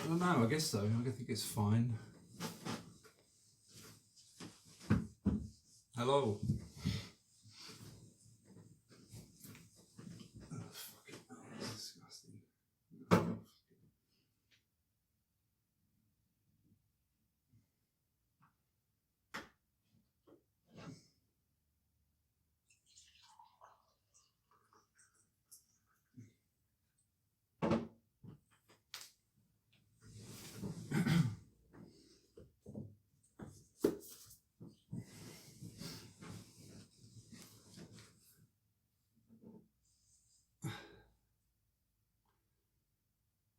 don't know, I guess so. I think it's fine. Hello. Oh, fucking hell, that's disgusting.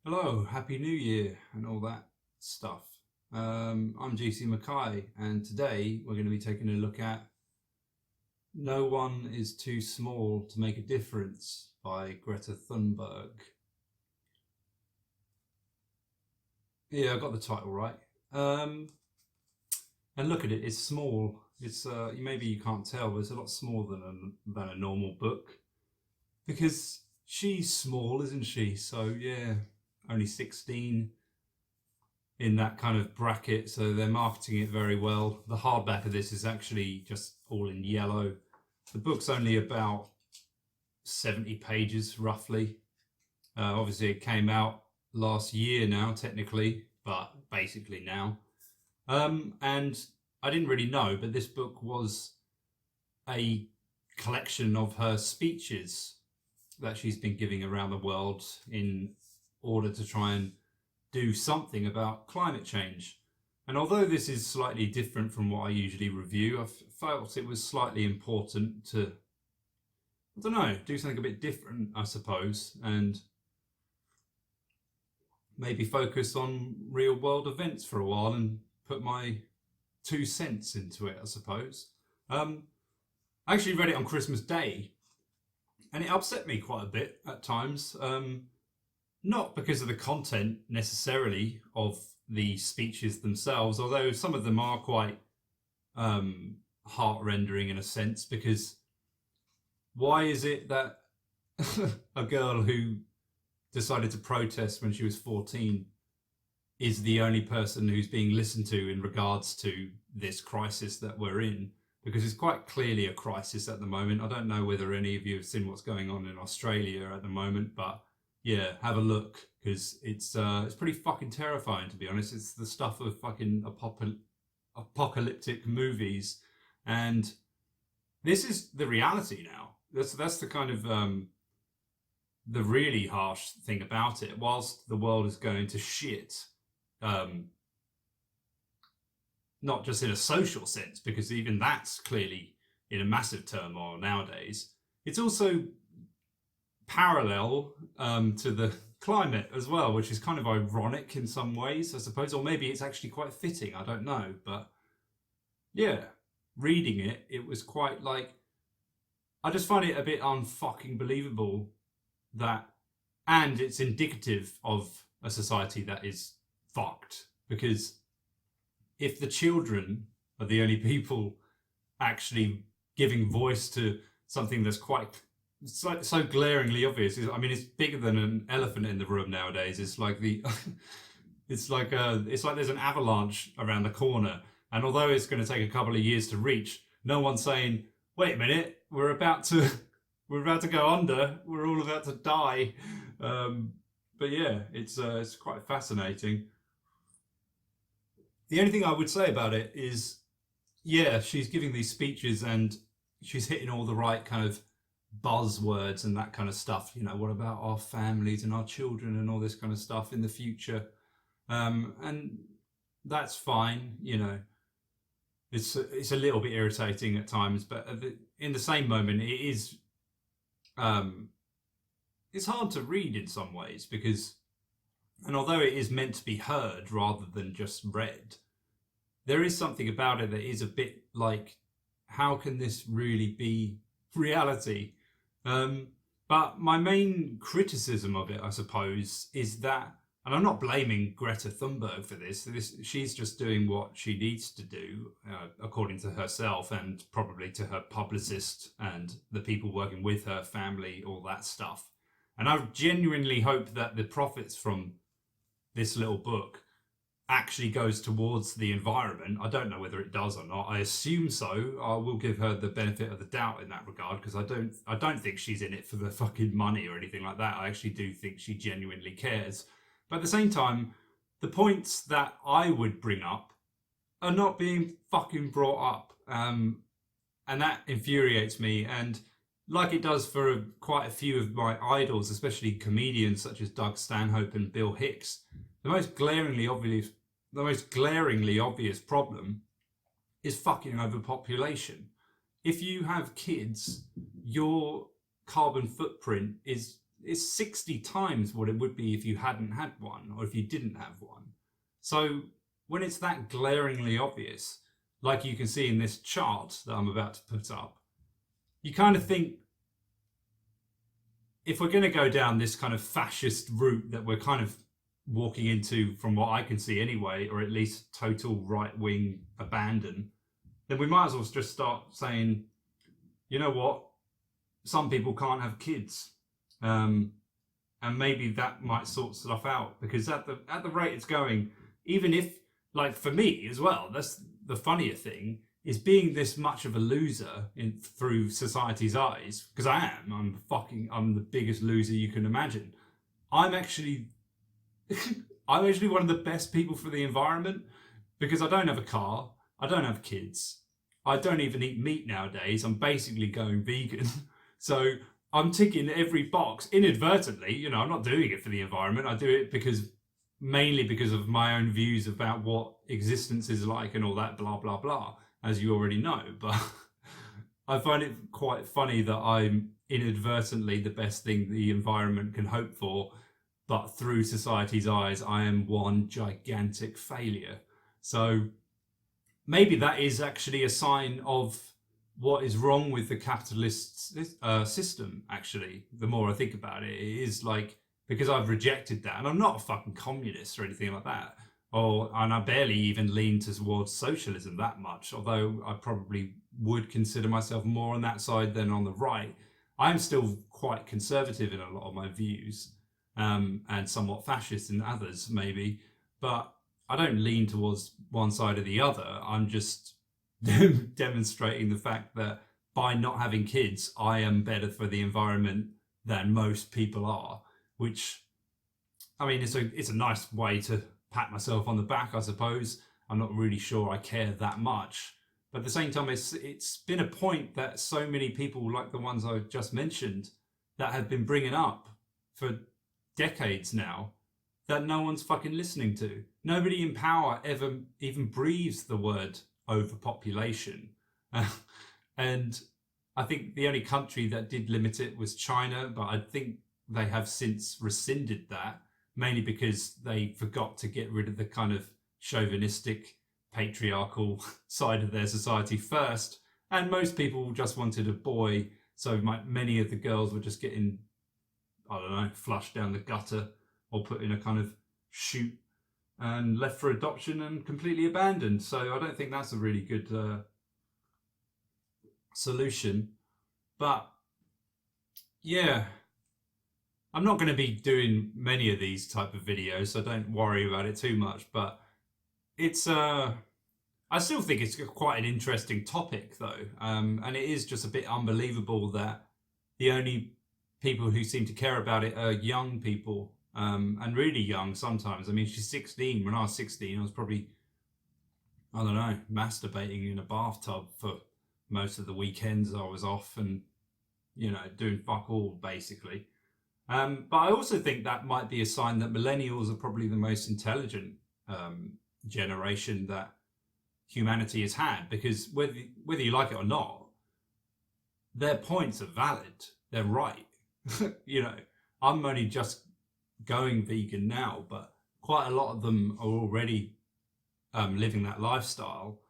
Hello, Happy New Year and all that stuff. I'm GC McKay, and today we're going to be taking a look at No One Is Too Small to Make a Difference by Greta Thunberg. Yeah, I got the title right. And look at it, it's small. It's maybe you can't tell, but it's a lot smaller than a normal book. Because she's small, isn't she? So yeah, only 16 in that kind of bracket, so they're marketing it very well. The hardback of this is actually just all in yellow. The book's only about 70 pages roughly. Obviously it came out last year now technically, but basically now. And I didn't really know, but this book was a collection of her speeches that she's been giving around the world in order to try and do something about climate change. And although this is slightly different from what I usually review, I felt it was slightly important to, I don't know, do something a bit different, I suppose, and maybe focus on real world events for a while and put my 2 cents into it, I suppose. I actually read it on Christmas Day, and it upset me quite a bit at times. Not because of the content necessarily of the speeches themselves, although some of them are quite heart-rendering in a sense, because why is it that a girl who decided to protest when she was 14 is the only person who's being listened to in regards to this crisis that we're in? Because it's quite clearly a crisis at the moment. I don't know whether any of you have seen what's going on in Australia at the moment, but yeah, have a look, because it's pretty fucking terrifying, to be honest. It's the stuff of fucking apocalyptic movies, and this is the reality now. That's the kind of the really harsh thing about it. Whilst the world is going to shit, not just in a social sense, because even that's clearly in a massive turmoil nowadays, it's also parallel to the climate as well, which is kind of ironic in some ways, I suppose, or maybe it's actually quite fitting, I don't know. But yeah, reading it, it was quite like, I just find it a bit unfucking believable that, and it's indicative of a society that is fucked, because if the children are the only people actually giving voice to something that's quite so glaringly obvious. I mean, it's bigger than an elephant in the room nowadays. It's like it's like there's an avalanche around the corner, and although it's going to take a couple of years to reach, no one's saying, "Wait a minute, we're about to go under. We're all about to die." But yeah, it's quite fascinating. The only thing I would say about it is, yeah, she's giving these speeches and she's hitting all the right kind of buzzwords and that kind of stuff. You know, what about our families and our children and all this kind of stuff in the future? And that's fine. You know, it's a little bit irritating at times, but in the same moment, it is. It's hard to read in some ways because, and although it is meant to be heard rather than just read, there is something about it that is a bit like, how can this really be reality? But my main criticism of it, I suppose, is that, and I'm not blaming Greta Thunberg for this, she's just doing what she needs to do, according to herself and probably to her publicist and the people working with her, family, all that stuff. And I genuinely hope that the profits from this little book actually goes towards the environment. I don't know whether it does or not. I assume so. I will give her the benefit of the doubt in that regard, because I don't think she's in it for the fucking money or anything like that. I actually do think she genuinely cares. But at the same time, the points that I would bring up are not being fucking brought up. And that infuriates me. And like it does for quite a few of my idols, especially comedians such as Doug Stanhope and Bill Hicks, the most glaringly obvious problem is fucking overpopulation. If you have kids, your carbon footprint is 60 times what it would be if you hadn't had one, or if you didn't have one. So when it's that glaringly obvious, like you can see in this chart that I'm about to put up, you kind of think, if we're going to go down this kind of fascist route that we're kind of walking into, from what I can see anyway, or at least total right-wing abandon, then we might as well just start saying, you know what, some people can't have kids, and maybe that might sort stuff out. Because at the rate it's going, even if, like, for me as well, that's the funnier thing, is being this much of a loser through society's eyes, because I'm the biggest loser you can imagine. I'm actually one of the best people for the environment, because I don't have a car, I don't have kids, I don't even eat meat nowadays. I'm basically going vegan. So I'm ticking every box inadvertently. You know, I'm not doing it for the environment. I do it mainly because of my own views about what existence is like and all that blah, blah, blah, as you already know. But I find it quite funny that I'm inadvertently the best thing the environment can hope for, but through society's eyes, I am one gigantic failure. So maybe that is actually a sign of what is wrong with the capitalist system, actually. The more I think about it, it is like, because I've rejected that, and I'm not a fucking communist or anything like that, and I barely even lean towards socialism that much, although I probably would consider myself more on that side than on the right. I'm still quite conservative in a lot of my views, and somewhat fascist in others, maybe, but I don't lean towards one side or the other. I'm just demonstrating the fact that by not having kids, I am better for the environment than most people are, which, I mean, it's a nice way to pat myself on the back, I suppose. I'm not really sure I care that much. But at the same time, it's been a point that so many people, like the ones I just mentioned, that have been bringing up for decades now, that no one's fucking listening to. Nobody in power ever even breathes the word overpopulation. And I think the only country that did limit it was China, but I think they have since rescinded that, mainly because they forgot to get rid of the kind of chauvinistic, patriarchal side of their society first. And most people just wanted a boy, so many of the girls were just getting, I don't know, flushed down the gutter or put in a kind of chute and left for adoption and completely abandoned. So I don't think that's a really good solution. But yeah, I'm not going to be doing many of these type of videos, so don't worry about it too much. But it's I still think it's quite an interesting topic, though, and it is just a bit unbelievable that the only people who seem to care about it are young people, and really young sometimes. I mean, she's 16. When I was 16, I was probably, I don't know, masturbating in a bathtub for most of the weekends I was off, and, you know, doing fuck all, basically. But I also think that might be a sign that millennials are probably the most intelligent generation that humanity has had, because whether you like it or not, their points are valid. They're right. You know, I'm only just going vegan now, but quite a lot of them are already living that lifestyle.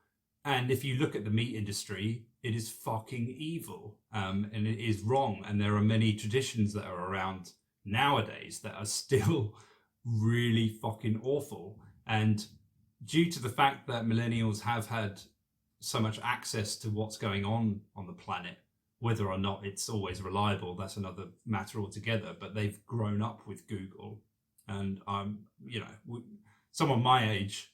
And if you look at the meat industry, it is fucking evil, and it is wrong. And there are many traditions that are around nowadays that are still really fucking awful. And due to the fact that millennials have had so much access to what's going on the planet, whether or not it's always reliable, that's another matter altogether, but they've grown up with Google. And I'm, someone my age,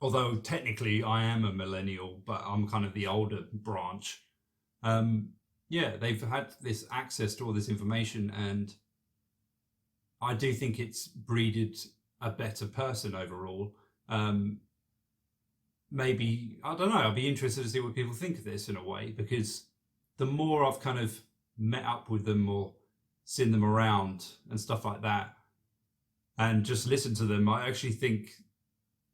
although technically I am a millennial, but I'm kind of the older branch. They've had this access to all this information, and I do think it's breeded a better person overall. Maybe, I don't know, I'd be interested to see what people think of this in a way, because the more I've kind of met up with them or seen them around and stuff like that, and just listened to them, I actually think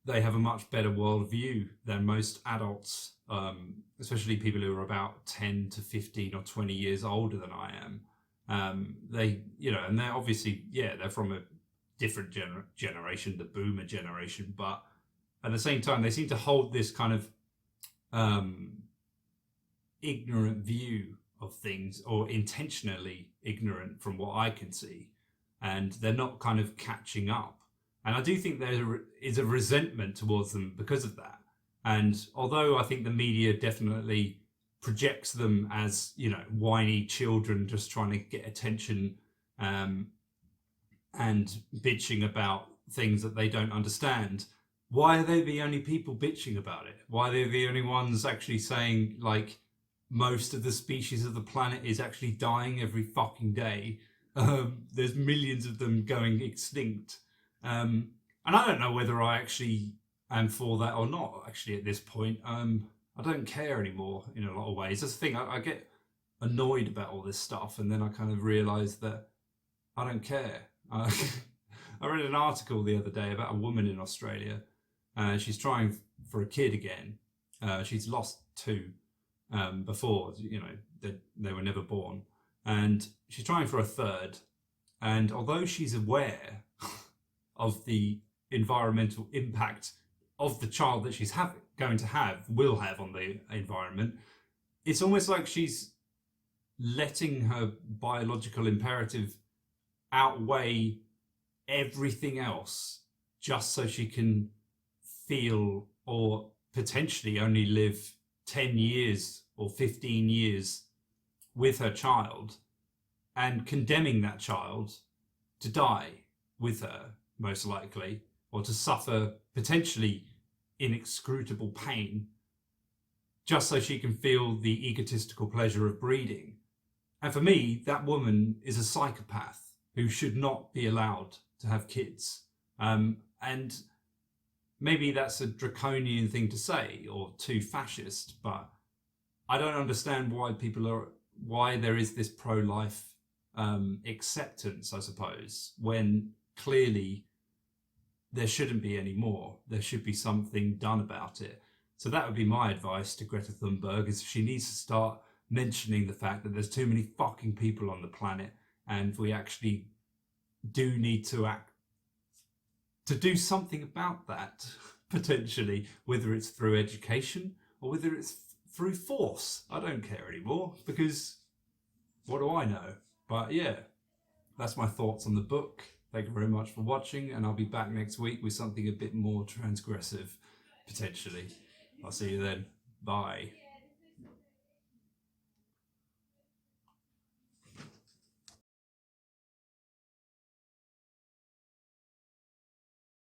they have a much better worldview than most adults, especially people who are about 10 to 15 or 20 years older than I am. And they're obviously, they're from a different generation, the boomer generation, but at the same time, they seem to hold this kind of ignorant view of things, or intentionally ignorant from what I can see, and they're not kind of catching up. And I do think there is a resentment towards them because of that. And although I think the media definitely projects them as, whiny children just trying to get attention, and bitching about things that they don't understand, why are they the only people bitching about it? Why are they the only ones actually saying, like, most of the species of the planet is actually dying every fucking day? There's millions of them going extinct. And I don't know whether I actually am for that or not, actually, at this point. I don't care anymore in a lot of ways. That's the thing, I get annoyed about all this stuff, and then I kind of realise that I don't care. I read an article the other day about a woman in Australia. She's trying for a kid again. She's lost two before, they were never born. And she's trying for a third. And although she's aware of the environmental impact of the child that she's will have on the environment, it's almost like she's letting her biological imperative outweigh everything else just so she can feel, or potentially only live 10 years or 15 years with her child, and condemning that child to die with her, most likely, or to suffer potentially inexcrutable pain, just so she can feel the egotistical pleasure of breeding. And for me, that woman is a psychopath who should not be allowed to have kids. And maybe that's a draconian thing to say, or too fascist, but I don't understand why there is this pro-life acceptance, I suppose, when clearly there shouldn't be any more. There should be something done about it. So that would be my advice to Greta Thunberg, is she needs to start mentioning the fact that there's too many fucking people on the planet, and we actually do need to do something about that, potentially, whether it's through education or whether it's through force. I don't care anymore, because what do I know? But yeah, that's my thoughts on the book. Thank you very much for watching, and I'll be back next week with something a bit more transgressive, potentially. I'll see you then. Bye.